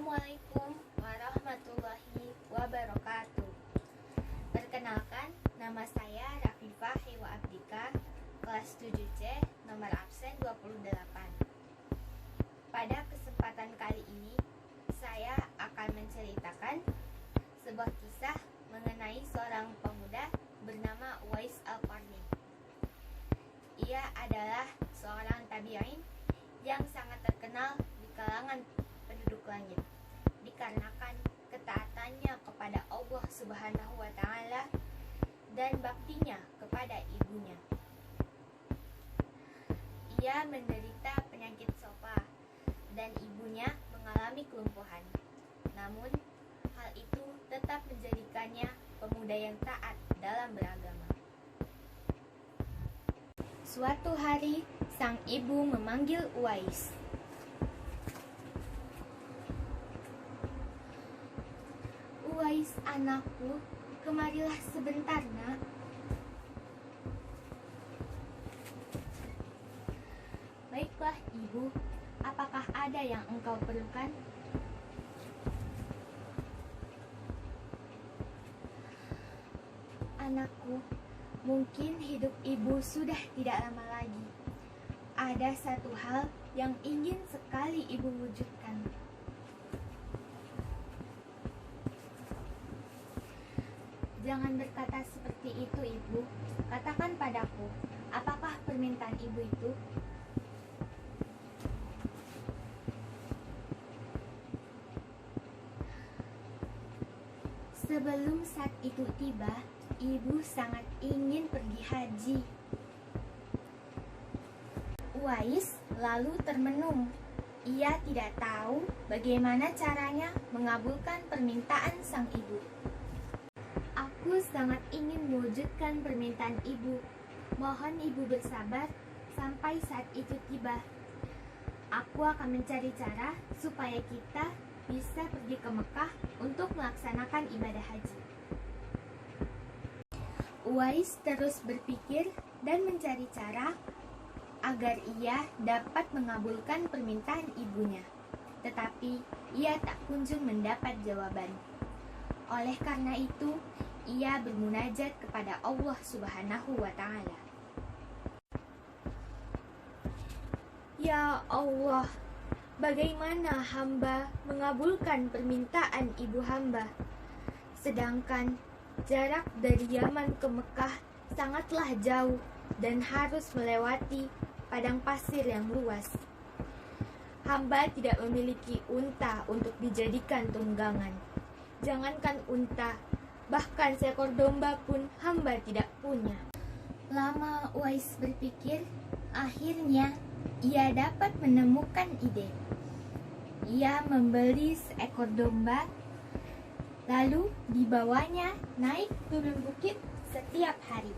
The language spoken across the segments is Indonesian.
Assalamualaikum warahmatullahi wabarakatuh. Perkenalkan, nama saya Rafifah Hewa Abdika, kelas 7C, nomor absen 28. Pada kesempatan kali ini, saya akan menceritakan sebuah kisah mengenai seorang pemuda bernama Uwais Al-Qarni. Ia adalah seorang tabi'in yang sangat terkenal di kalangan penduduk langit dikarenakan ketaatannya kepada Allah Subhanahu wa Ta'ala dan baktinya kepada ibunya. Ia menderita penyakit sofa dan ibunya mengalami kelumpuhan. Namun hal itu tetap menjadikannya pemuda yang taat dalam beragama. Suatu hari sang ibu memanggil Uwais. "Uwais, anakku, kemarilah sebentar, nak." "Baiklah, ibu. Apakah ada yang engkau perlukan?" "Anakku, mungkin hidup ibu sudah tidak lama lagi. Ada satu hal yang ingin sekali ibu wujudkan." "Jangan berkata seperti itu, ibu. Katakan padaku, apakah permintaan ibu itu?" "Sebelum saat itu tiba, ibu sangat ingin pergi haji." Uwais lalu termenung. Ia tidak tahu bagaimana caranya mengabulkan permintaan sang ibu. "Aku sangat ingin mewujudkan permintaan ibu. Mohon ibu bersabar sampai saat itu tiba. Aku akan mencari cara supaya kita bisa pergi ke Mekah untuk melaksanakan ibadah haji." Uwais terus berpikir dan mencari cara agar ia dapat mengabulkan permintaan ibunya. Tetapi ia tak kunjung mendapat jawaban. Oleh karena itu, ia bermunajat kepada Allah Subhanahu wa Ta'ala. "Ya Allah, bagaimana hamba mengabulkan permintaan ibu hamba? Sedangkan jarak dari Yaman ke Mekah sangatlah jauh dan harus melewati padang pasir yang luas. Hamba tidak memiliki unta untuk dijadikan tunggangan. Jangankan unta, bahkan seekor domba pun hamba tidak punya." Lama Uwais berpikir, akhirnya ia dapat menemukan ide. Ia membeli seekor domba, lalu dibawanya naik turun bukit setiap hari.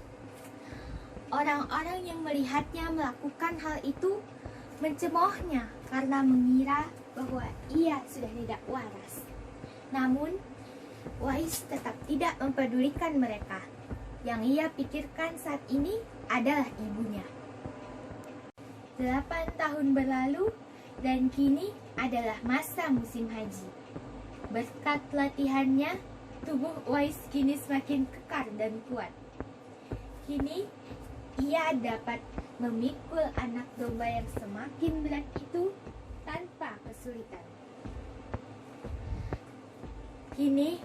Orang-orang yang melihatnya melakukan hal itu mencemoohnya karena mengira bahwa ia sudah tidak waras. Namun, Uwais tetap tidak mempedulikan mereka. Yang ia pikirkan saat ini adalah ibunya. 8 tahun berlalu dan kini adalah masa musim haji. Berkat latihannya, tubuh Uwais kini semakin kekar dan kuat. Kini ia dapat memikul anak domba yang semakin berat itu tanpa kesulitan. Kini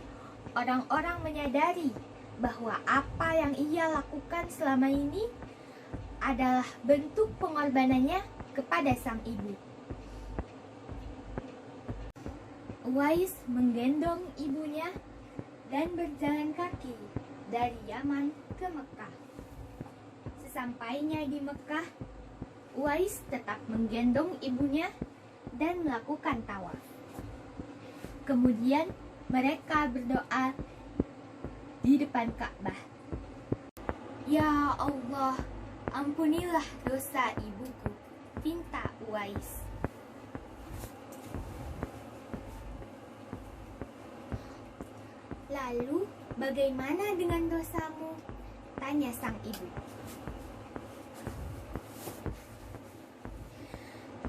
orang-orang menyadari bahwa apa yang ia lakukan selama ini adalah bentuk pengorbanannya kepada sang ibu. Uwais menggendong ibunya dan berjalan kaki dari Yaman ke Mekah. Sesampainya di Mekah, Uwais tetap menggendong ibunya dan melakukan tawaf. Kemudian mereka berdoa di depan Ka'bah. "Ya Allah, ampunilah dosa ibuku," pinta Uwais. "Lalu bagaimana dengan dosamu?" tanya sang ibu.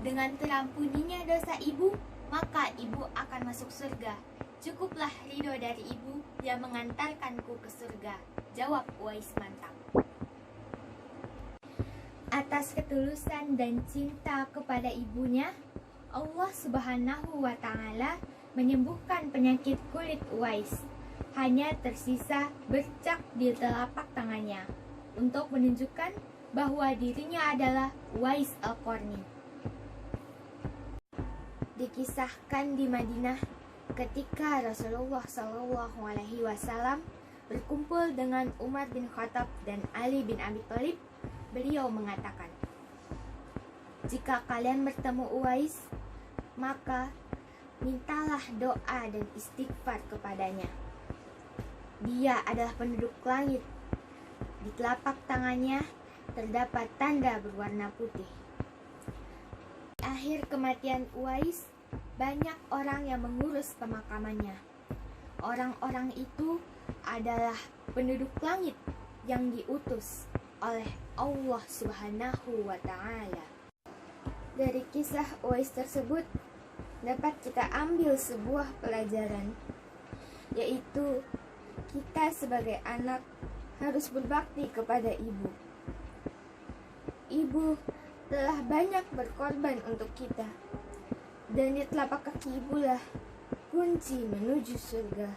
"Dengan terampuninya dosa ibu, maka ibu akan masuk surga. Cukuplah ridho dari ibu yang mengantarkanku ke surga, jawab Uwais mantap. Atas ketulusan dan cinta kepada ibunya, Allah Subhanahu wa Ta'ala menyembuhkan penyakit kulit Uwais. Hanya tersisa bercak di telapak tangannya untuk menunjukkan bahwa dirinya adalah Uwais Al-Qarni. Dikisahkan di Madinah, ketika Rasulullah SAW berkumpul dengan Umar bin Khattab dan Ali bin Abi Thalib, beliau mengatakan, "Jika kalian bertemu Uwais, maka mintalah doa dan istighfar kepadanya. Dia adalah penduduk langit. Di telapak tangannya terdapat tanda berwarna putih." Di akhir kematian Uwais, banyak orang yang mengurus pemakamannya. Orang-orang itu adalah penduduk langit yang diutus oleh Allah Subhanahu wa Ta'ala. Dari kisah Uwais tersebut dapat kita ambil sebuah pelajaran, yaitu kita sebagai anak harus berbakti kepada ibu. Ibu telah banyak berkorban untuk kita, dan di telapak kaki ibulah kunci menuju surga.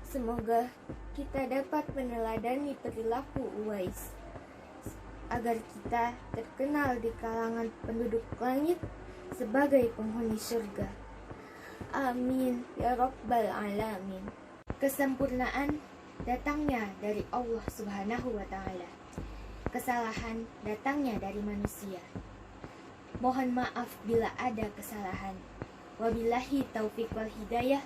Semoga kita dapat meneladani perilaku Uwais, agar kita terkenal di kalangan penduduk langit sebagai penghuni surga. Amin ya Rabbal Alamin. Kesempurnaan datangnya dari Allah Subhanahu wa Ta'ala. Kesalahan datangnya dari manusia. Mohon maaf bila ada kesalahan. Wabillahi taufiq wal hidayah.